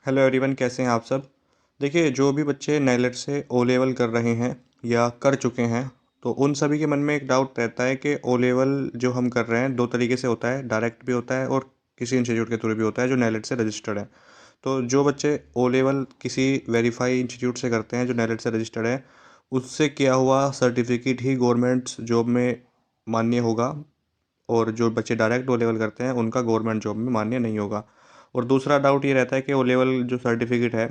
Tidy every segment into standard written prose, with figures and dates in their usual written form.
Hello everyone, कैसे हैं आप सब। देखिए, जो भी बच्चे नेलेट से ओ लेवल कर रहे हैं या कर चुके हैं, तो उन सभी के मन में एक डाउट रहता है कि ओ लेवल जो हम कर रहे हैं दो तरीके से होता है, डायरेक्ट भी होता है और किसी इंस्टीट्यूट के थ्रू भी होता है जो नेलेट से रजिस्टर्ड है। तो जो बच्चे ओ लेवल किसी वेरीफाई इंस्टीट्यूट से करते हैं जो नेलेट से रजिस्टर्ड है, उससे किया हुआ सर्टिफिकेट ही गवर्नमेंट जॉब में मान्य होगा। और जो बच्चे डायरेक्ट ओ लेवल करते हैं उनका गवर्नमेंट जॉब में मान्य नहीं होगा। और दूसरा डाउट ये रहता है कि ओ लेवल जो सर्टिफिकेट है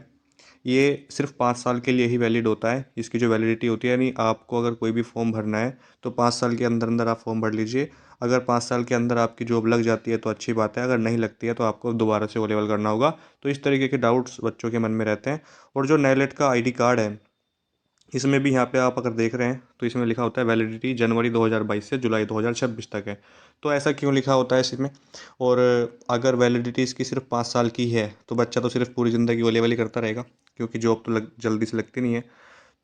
ये सिर्फ 5 साल के लिए ही वैलिड होता है। इसकी जो वैलिडिटी होती है, यानी आपको अगर कोई भी फॉर्म भरना है तो 5 साल के अंदर अंदर आप फॉर्म भर लीजिए। अगर 5 साल के अंदर आपकी जॉब लग जाती है तो अच्छी बात है, अगर नहीं लगती है तो आपको दोबारा से ओ लेवल करना होगा। तो इस तरीके के डाउट्स बच्चों के मन में रहते हैं। और जो नेलेट का आईडी कार्ड है, इसमें भी यहाँ पे आप अगर देख रहे हैं तो इसमें लिखा होता है वैलिडिटी जनवरी 2022 से जुलाई 2026 तक है। तो ऐसा क्यों लिखा होता है इसमें? और अगर वैलिडिटी इसकी सिर्फ 5 साल की है तो बच्चा तो सिर्फ पूरी ज़िंदगी वो लेवल ही करता रहेगा, क्योंकि जॉब तो जल्दी से लगती नहीं है।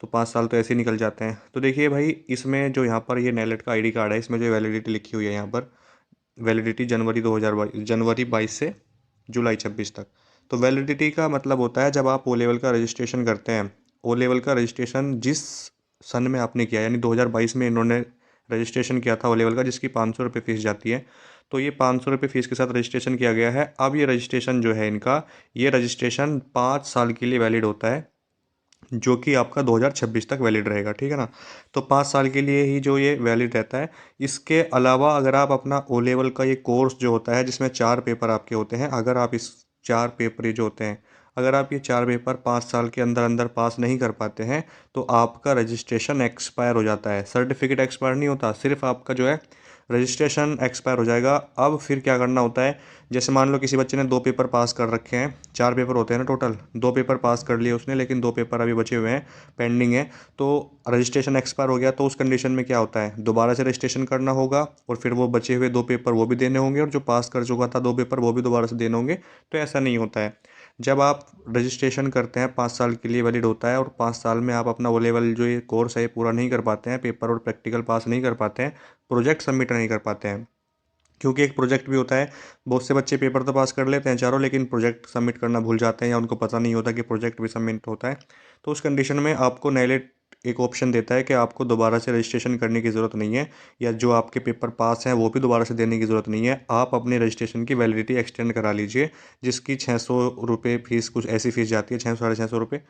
तो 5 साल तो ऐसे ही निकल जाते हैं। तो देखिए भाई, इसमें जो यहाँ पर ये नेलेट का आईडी कार्ड है, इसमें जो वैलिडिटी लिखी हुई है यहाँ पर, वैलिडिटी जनवरी 22 से जुलाई 26 तक। तो वैलिडिटी का मतलब होता है जब आप ओ लेवल का रजिस्ट्रेशन करते हैं। ओ लेवल का रजिस्ट्रेशन जिस सन में आपने किया, यानी 2022 में इन्होंने रजिस्ट्रेशन किया था ओ लेवल का, जिसकी 500 रुपये फ़ीस जाती है। तो ये 500 रुपये फ़ीस के साथ रजिस्ट्रेशन किया गया है। अब ये रजिस्ट्रेशन जो है इनका, ये रजिस्ट्रेशन 5 साल के लिए वैलिड होता है, जो कि आपका 2026 तक वैलिड रहेगा। ठीक है ना। तो 5 साल के लिए ही जो ये वैलिड रहता है। इसके अलावा अगर आप अपना ओ लेवल का ये कोर्स जो होता है जिसमें 4 पेपर आपके होते हैं, अगर आप इस 4 पेपर ये जो होते हैं, अगर आप ये 4 पेपर 5 साल के अंदर अंदर पास नहीं कर पाते हैं तो आपका रजिस्ट्रेशन एक्सपायर हो जाता है। सर्टिफिकेट एक्सपायर नहीं होता, सिर्फ आपका जो है रजिस्ट्रेशन एक्सपायर हो जाएगा। अब फिर क्या करना होता है, जैसे मान लो किसी बच्चे ने 2 पेपर पास कर रखे हैं, 4 पेपर होते हैं ना टोटल, 2 पेपर पास कर लिए उसने, लेकिन 2 पेपर अभी बचे हुए हैं, पेंडिंग है। तो रजिस्ट्रेशन एक्सपायर हो गया, तो उस कंडीशन में क्या होता है, दोबारा से रजिस्ट्रेशन करना होगा और फिर वो बचे हुए 2 पेपर वो भी देने होंगे, और जो पास कर चुका था 2 पेपर वो भी दोबारा से देने होंगे। तो ऐसा नहीं होता है। जब आप रजिस्ट्रेशन करते हैं 5 साल के लिए वैलिड होता है, और 5 साल में आप अपना वो लेवल जो ये कोर्स है ये पूरा नहीं कर पाते हैं, पेपर और प्रैक्टिकल पास नहीं कर पाते हैं, प्रोजेक्ट सबमिट नहीं कर पाते हैं, क्योंकि एक प्रोजेक्ट भी होता है। बहुत से बच्चे पेपर तो पास कर लेते हैं चारों, लेकिन प्रोजेक्ट सबमिट करना भूल जाते हैं या उनको पता नहीं होता कि प्रोजेक्ट भी सबमिट होता है। तो उस कंडीशन में आपको नेलेट एक ऑप्शन देता है कि आपको दोबारा से रजिस्ट्रेशन करने की ज़रूरत नहीं है, या जो आपके पेपर पास हैं वो भी दोबारा से देने की ज़रूरत नहीं है। आप अपने रजिस्ट्रेशन की वैलिडिटी एक्सटेंड करा लीजिए, जिसकी 600 रुपये फ़ीस, कुछ ऐसी फ़ीस जाती है, 600 साढ़े 600 रुपये।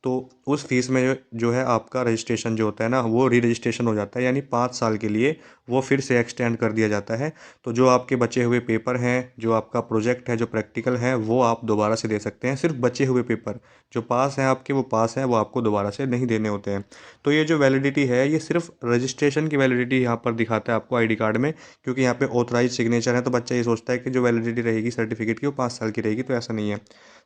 तो उस फीस में जो है आपका रजिस्ट्रेशन जो होता है ना, वो री रजिस्ट्रेशन हो जाता है, यानी 5 साल के लिए वो फिर से एक्सटेंड कर दिया जाता है। तो जो आपके बचे हुए पेपर हैं, जो आपका प्रोजेक्ट है, जो प्रैक्टिकल है, वो आप दोबारा से दे सकते हैं। सिर्फ बचे हुए पेपर जो पास हैं आपके, वो पास हैं, वो आपको दोबारा से नहीं देने होते हैं। तो ये जो वैलिडिटी है ये सिर्फ रजिस्ट्रेशन की वैलिडिटी यहाँ पर दिखाता है आपको आईडी कार्ड में, क्योंकि यहाँ पे ऑथराइज सिग्नेचर है। तो बच्चा ये सोचता है कि जो वैलिडिटी रहेगी सर्टिफिकेट की वो 5 साल की रहेगी, तो ऐसा नहीं है।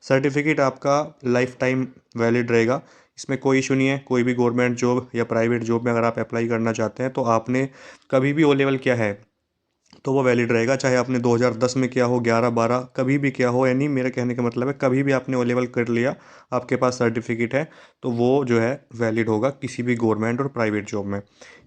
सर्टिफिकेट आपका लाइफ टाइम वैलिड रहेगा। इसमें कोई इशू नहीं है। कोई भी गवर्नमेंट जॉब या प्राइवेट जॉब में अगर आप अप्लाई करना चाहते हैं तो आपने कभी भी ओ लेवल किया है तो वो वैलिड रहेगा, चाहे आपने 2010 में किया हो, 11 12 कभी भी किया हो। यानी मेरे कहने का मतलब है, कभी भी आपने ओ लेवल कर लिया, आपके पास सर्टिफिकेट है, तो वो जो है वैलिड होगा किसी भी गवर्नमेंट और प्राइवेट जॉब में।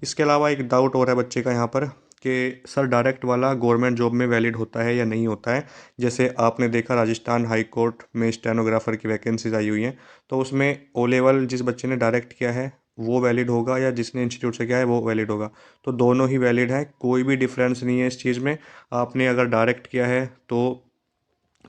इसके अलावा एक डाउट और है बच्चे का यहाँ पर कि सर डायरेक्ट वाला गवर्नमेंट जॉब में वैलिड होता है या नहीं होता है। जैसे आपने देखा राजस्थान हाई कोर्ट में स्टेनोग्राफर की वैकेंसीज आई हुई हैं, तो उसमें ओ लेवल जिस बच्चे ने डायरेक्ट किया है वो वैलिड होगा, या जिसने इंस्टीट्यूट से किया है वो वैलिड होगा। तो दोनों ही वैलिड है, कोई भी डिफरेंस नहीं है इस चीज़ में। आपने अगर डायरेक्ट किया है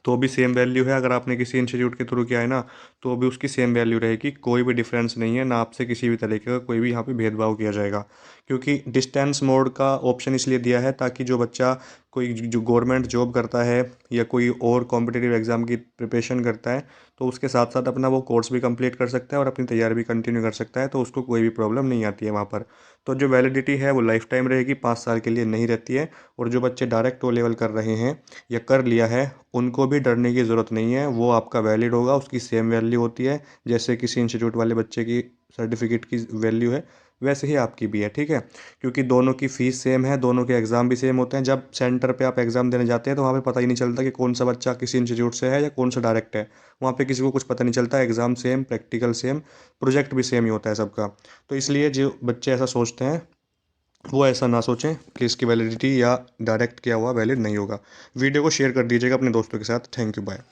तो भी सेम वैल्यू है, अगर आपने किसी इंस्टीट्यूट के थ्रू किया है ना तो भी उसकी सेम वैल्यू रहेगी। कोई भी डिफरेंस नहीं है, ना आपसे किसी भी तरीके का कोई भी यहाँ पे भेदभाव किया जाएगा। क्योंकि डिस्टेंस मोड का ऑप्शन इसलिए दिया है ताकि जो बच्चा कोई जो गवर्नमेंट जॉब करता है या कोई और कॉम्पिटिटिव एग्ज़ाम की प्रिपरेशन करता है, तो उसके साथ साथ अपना वो कोर्स भी कंप्लीट कर सकता है और अपनी तैयारी भी कंटिन्यू कर सकता है, तो उसको कोई भी प्रॉब्लम नहीं आती है वहाँ पर। तो जो वैलिडिटी है वो लाइफ टाइम रहेगी, 5 साल के लिए नहीं रहती है। और जो बच्चे डायरेक्ट ओ लेवल कर रहे हैं या कर लिया है, उनको भी डरने की ज़रूरत नहीं है। वो आपका वैलिड होगा, उसकी सेम वैल्यू होती है। जैसे किसी इंस्टीट्यूट वाले बच्चे की सर्टिफिकेट की वैल्यू है, वैसे ही आपकी भी है। ठीक है। क्योंकि दोनों की फ़ीस सेम है, दोनों के एग्ज़ाम भी सेम होते हैं। जब सेंटर पे आप एग्ज़ाम देने जाते हैं तो वहाँ पे पता ही नहीं चलता कि कौन सा बच्चा किसी इंस्टीट्यूट से है या कौन सा डायरेक्ट है। वहाँ पे किसी को कुछ पता नहीं चलता। Exam same, practical same, project भी सेम ही होता है सबका। तो इसलिए जो बच्चे ऐसा सोचते हैं वो ऐसा ना सोचें कि इसकी वैलिडिटी या डायरेक्ट किया हुआ वैलिड नहीं होगा। वीडियो को शेयर कर दीजिएगा अपने दोस्तों के साथ। Thank you, bye.